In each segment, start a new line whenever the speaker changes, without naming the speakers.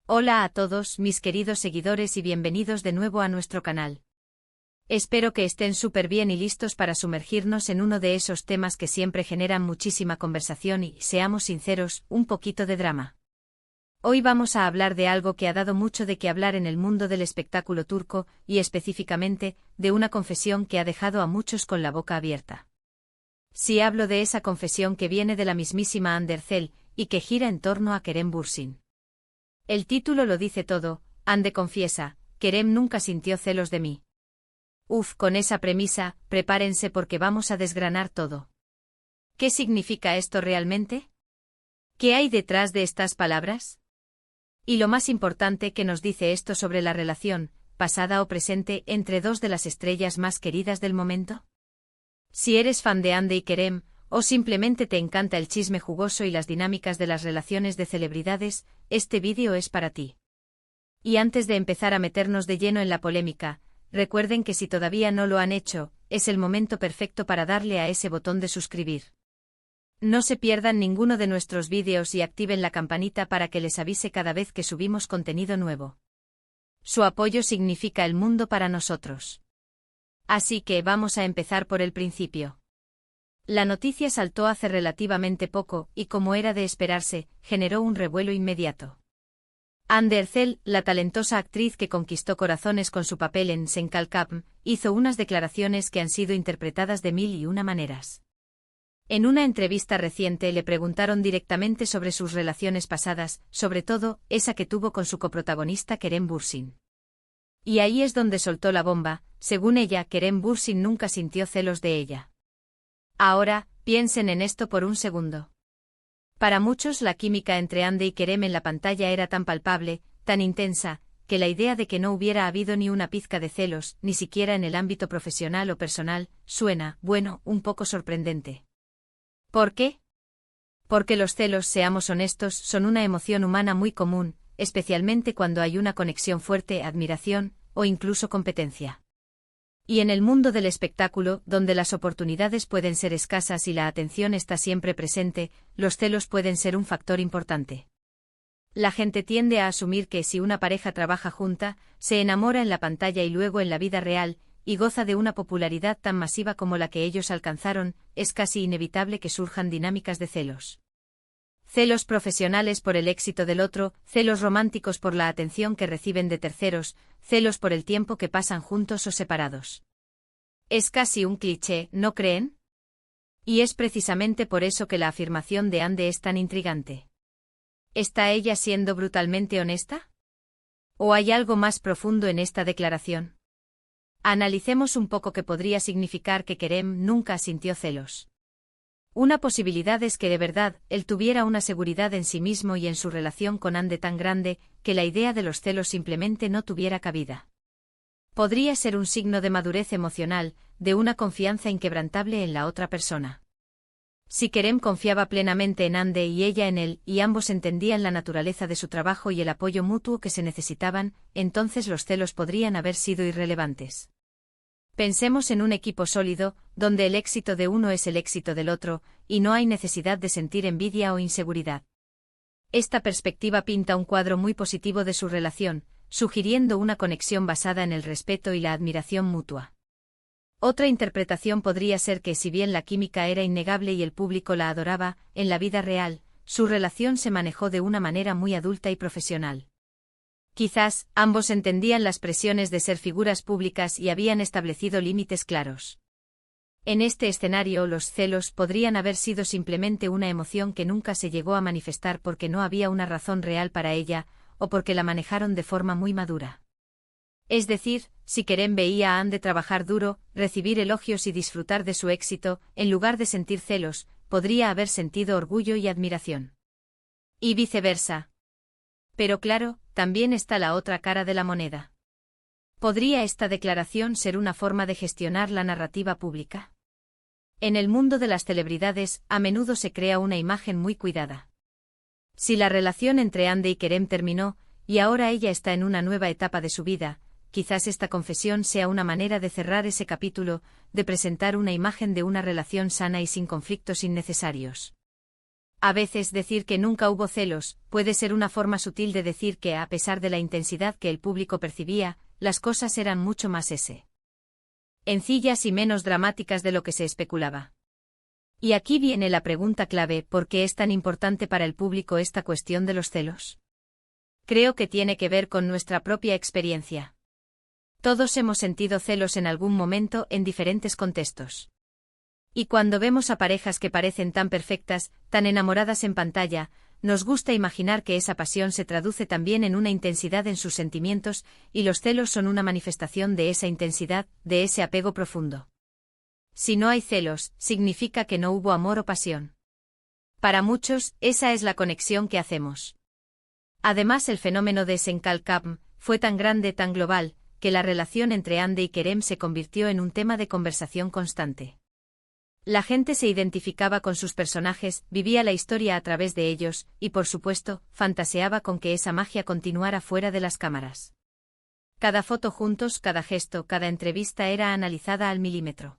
Hola a todos mis queridos seguidores y bienvenidos de nuevo a nuestro canal. Espero que estén súper bien y listos para sumergirnos en uno de esos temas que siempre generan muchísima conversación y, seamos sinceros, un poquito de drama. Hoy vamos a hablar de algo que ha dado mucho de qué hablar en el mundo del espectáculo turco y específicamente, de una confesión que ha dejado a muchos con la boca abierta. Sí, hablo de esa confesión que viene de la mismísima Hande Erçel y que gira en torno a Kerem Bürsin. El título lo dice todo: Hande confiesa, Kerem nunca sintió celos de mí. Con esa premisa, prepárense porque vamos a desgranar todo. ¿Qué significa esto realmente? ¿Qué hay detrás de estas palabras? Y lo más importante, ¿qué nos dice esto sobre la relación, pasada o presente, entre dos de las estrellas más queridas del momento? Si eres fan de Hande y Kerem, o simplemente te encanta el chisme jugoso y las dinámicas de las relaciones de celebridades, este vídeo es para ti. Y antes de empezar a meternos de lleno en la polémica, recuerden que si todavía no lo han hecho, es el momento perfecto para darle a ese botón de suscribir. No se pierdan ninguno de nuestros vídeos y activen la campanita para que les avise cada vez que subimos contenido nuevo. Su apoyo significa el mundo para nosotros. Así que vamos a empezar por el principio. La noticia saltó hace relativamente poco y, como era de esperarse, generó un revuelo inmediato. Hande Erçel, la talentosa actriz que conquistó corazones con su papel en Sen Kalkapm, hizo unas declaraciones que han sido interpretadas de mil y una maneras. En una entrevista reciente le preguntaron directamente sobre sus relaciones pasadas, sobre todo, esa que tuvo con su coprotagonista Kerem Bürsin. Y ahí es donde soltó la bomba: según ella, Kerem Bürsin nunca sintió celos de ella. Ahora, piensen en esto por un segundo. Para muchos la química entre Hande y Kerem en la pantalla era tan palpable, tan intensa, que la idea de que no hubiera habido ni una pizca de celos, ni siquiera en el ámbito profesional o personal, suena, bueno, un poco sorprendente. ¿Por qué? Porque los celos, seamos honestos, son una emoción humana muy común, especialmente cuando hay una conexión fuerte, admiración, o incluso competencia. Y en el mundo del espectáculo, donde las oportunidades pueden ser escasas y la atención está siempre presente, los celos pueden ser un factor importante. La gente tiende a asumir que si una pareja trabaja junta, se enamora en la pantalla y luego en la vida real, y goza de una popularidad tan masiva como la que ellos alcanzaron, es casi inevitable que surjan dinámicas de celos. Celos profesionales por el éxito del otro, celos románticos por la atención que reciben de terceros, celos por el tiempo que pasan juntos o separados. Es casi un cliché, ¿no creen? Y es precisamente por eso que la afirmación de Hande es tan intrigante. ¿Está ella siendo brutalmente honesta? ¿O hay algo más profundo en esta declaración? Analicemos un poco qué podría significar que Kerem nunca sintió celos. Una posibilidad es que de verdad, él tuviera una seguridad en sí mismo y en su relación con Hande tan grande, que la idea de los celos simplemente no tuviera cabida. Podría ser un signo de madurez emocional, de una confianza inquebrantable en la otra persona. Si Kerem confiaba plenamente en Hande y ella en él, y ambos entendían la naturaleza de su trabajo y el apoyo mutuo que se necesitaban, entonces los celos podrían haber sido irrelevantes. Pensemos en un equipo sólido, donde el éxito de uno es el éxito del otro, y no hay necesidad de sentir envidia o inseguridad. Esta perspectiva pinta un cuadro muy positivo de su relación, sugiriendo una conexión basada en el respeto y la admiración mutua. Otra interpretación podría ser que, si bien la química era innegable y el público la adoraba, en la vida real, su relación se manejó de una manera muy adulta y profesional. Quizás, ambos entendían las presiones de ser figuras públicas y habían establecido límites claros. En este escenario, los celos podrían haber sido simplemente una emoción que nunca se llegó a manifestar porque no había una razón real para ella, o porque la manejaron de forma muy madura. Es decir, si Kerem veía a Hande trabajar duro, recibir elogios y disfrutar de su éxito, en lugar de sentir celos, podría haber sentido orgullo y admiración. Y viceversa. Pero claro, también está la otra cara de la moneda. ¿Podría esta declaración ser una forma de gestionar la narrativa pública? En el mundo de las celebridades, a menudo se crea una imagen muy cuidada. Si la relación entre Hande y Kerem terminó, y ahora ella está en una nueva etapa de su vida, quizás esta confesión sea una manera de cerrar ese capítulo, de presentar una imagen de una relación sana y sin conflictos innecesarios. A veces decir que nunca hubo celos puede ser una forma sutil de decir que, a pesar de la intensidad que el público percibía, las cosas eran mucho más sencillas y menos dramáticas de lo que se especulaba. Y aquí viene la pregunta clave: ¿por qué es tan importante para el público esta cuestión de los celos? Creo que tiene que ver con nuestra propia experiencia. Todos hemos sentido celos en algún momento en diferentes contextos. Y cuando vemos a parejas que parecen tan perfectas, tan enamoradas en pantalla, nos gusta imaginar que esa pasión se traduce también en una intensidad en sus sentimientos, y los celos son una manifestación de esa intensidad, de ese apego profundo. Si no hay celos, significa que no hubo amor o pasión. Para muchos, esa es la conexión que hacemos. Además, el fenómeno de Senkalkam fue tan grande, tan global, que la relación entre Hande y Kerem se convirtió en un tema de conversación constante. La gente se identificaba con sus personajes, vivía la historia a través de ellos, y por supuesto, fantaseaba con que esa magia continuara fuera de las cámaras. Cada foto juntos, cada gesto, cada entrevista era analizada al milímetro.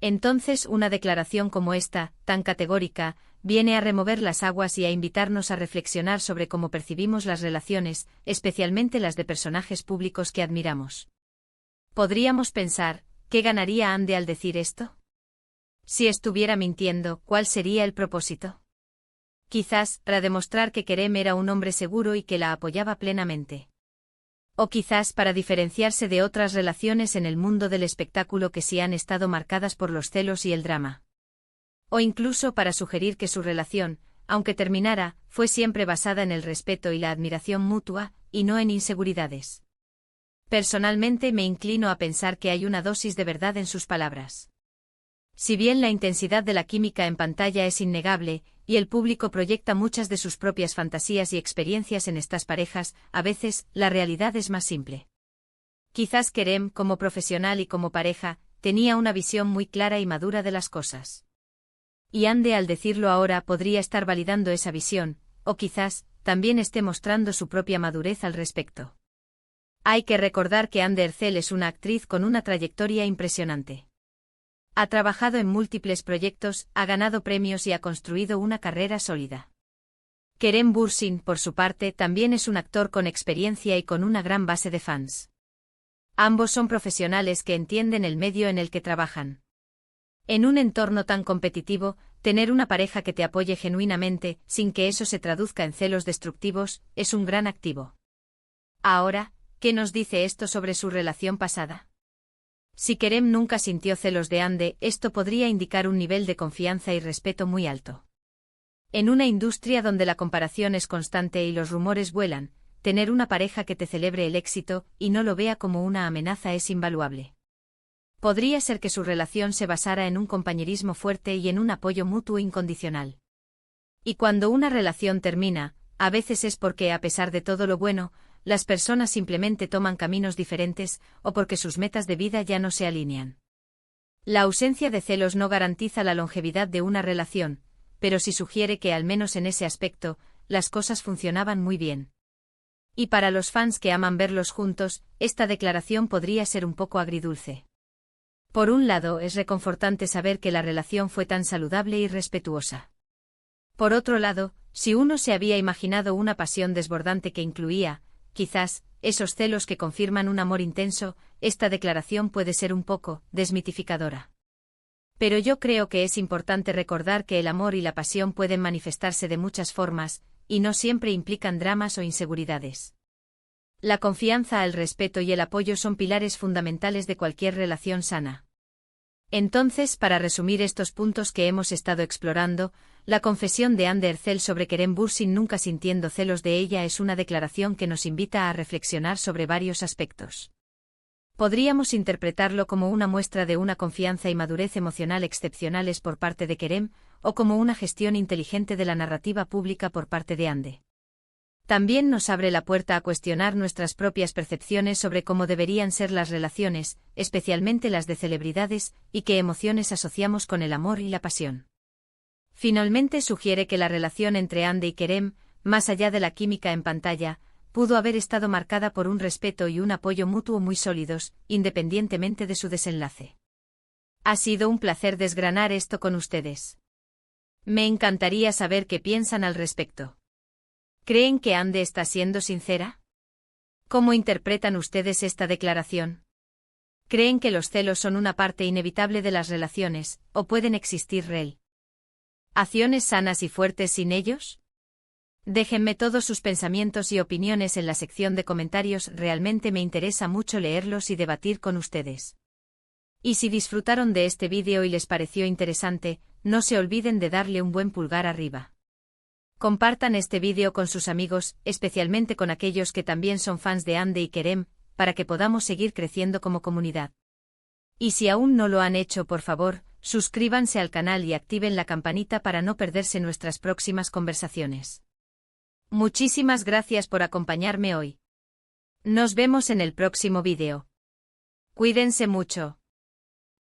Entonces, una declaración como esta, tan categórica, viene a remover las aguas y a invitarnos a reflexionar sobre cómo percibimos las relaciones, especialmente las de personajes públicos que admiramos. Podríamos pensar, ¿qué ganaría Hande al decir esto? Si estuviera mintiendo, ¿cuál sería el propósito? Quizás, para demostrar que Kerem era un hombre seguro y que la apoyaba plenamente. O quizás para diferenciarse de otras relaciones en el mundo del espectáculo que sí han estado marcadas por los celos y el drama. O incluso para sugerir que su relación, aunque terminara, fue siempre basada en el respeto y la admiración mutua, y no en inseguridades. Personalmente me inclino a pensar que hay una dosis de verdad en sus palabras. Si bien la intensidad de la química en pantalla es innegable, y el público proyecta muchas de sus propias fantasías y experiencias en estas parejas, a veces, la realidad es más simple. Quizás Kerem, como profesional y como pareja, tenía una visión muy clara y madura de las cosas. Y Hande, al decirlo ahora, podría estar validando esa visión, o quizás, también esté mostrando su propia madurez al respecto. Hay que recordar que Hande Erçel es una actriz con una trayectoria impresionante. Ha trabajado en múltiples proyectos, ha ganado premios y ha construido una carrera sólida. Kerem Bürsin, por su parte, también es un actor con experiencia y con una gran base de fans. Ambos son profesionales que entienden el medio en el que trabajan. En un entorno tan competitivo, tener una pareja que te apoye genuinamente, sin que eso se traduzca en celos destructivos, es un gran activo. Ahora, ¿qué nos dice esto sobre su relación pasada? Si Kerem nunca sintió celos de Hande, esto podría indicar un nivel de confianza y respeto muy alto. En una industria donde la comparación es constante y los rumores vuelan, tener una pareja que te celebre el éxito y no lo vea como una amenaza es invaluable. Podría ser que su relación se basara en un compañerismo fuerte y en un apoyo mutuo incondicional. Y cuando una relación termina, a veces es porque, a pesar de todo lo bueno, las personas simplemente toman caminos diferentes, o porque sus metas de vida ya no se alinean. La ausencia de celos no garantiza la longevidad de una relación, pero sí sugiere que, al menos en ese aspecto, las cosas funcionaban muy bien. Y para los fans que aman verlos juntos, esta declaración podría ser un poco agridulce. Por un lado, es reconfortante saber que la relación fue tan saludable y respetuosa. Por otro lado, si uno se había imaginado una pasión desbordante que incluía, quizás, esos celos que confirman un amor intenso, esta declaración puede ser un poco desmitificadora. Pero yo creo que es importante recordar que el amor y la pasión pueden manifestarse de muchas formas, y no siempre implican dramas o inseguridades. La confianza, el respeto y el apoyo son pilares fundamentales de cualquier relación sana. Entonces, para resumir estos puntos que hemos estado explorando, la confesión de Hande Erçel sobre Kerem Bürsin nunca sintiendo celos de ella es una declaración que nos invita a reflexionar sobre varios aspectos. Podríamos interpretarlo como una muestra de una confianza y madurez emocional excepcionales por parte de Kerem, o como una gestión inteligente de la narrativa pública por parte de Hande. También nos abre la puerta a cuestionar nuestras propias percepciones sobre cómo deberían ser las relaciones, especialmente las de celebridades, y qué emociones asociamos con el amor y la pasión. Finalmente sugiere que la relación entre Hande y Kerem, más allá de la química en pantalla, pudo haber estado marcada por un respeto y un apoyo mutuo muy sólidos, independientemente de su desenlace. Ha sido un placer desgranar esto con ustedes. Me encantaría saber qué piensan al respecto. ¿Creen que Ande está siendo sincera? ¿Cómo interpretan ustedes esta declaración? ¿Creen que los celos son una parte inevitable de las relaciones, o pueden existir relaciones sanas y fuertes sin ellos? Déjenme todos sus pensamientos y opiniones en la sección de comentarios, realmente me interesa mucho leerlos y debatir con ustedes. Y si disfrutaron de este vídeo y les pareció interesante, no se olviden de darle un buen pulgar arriba. Compartan este vídeo con sus amigos, especialmente con aquellos que también son fans de Ande y Kerem, para que podamos seguir creciendo como comunidad. Y si aún no lo han hecho, por favor, suscríbanse al canal y activen la campanita para no perderse nuestras próximas conversaciones. Muchísimas gracias por acompañarme hoy. Nos vemos en el próximo vídeo. Cuídense mucho.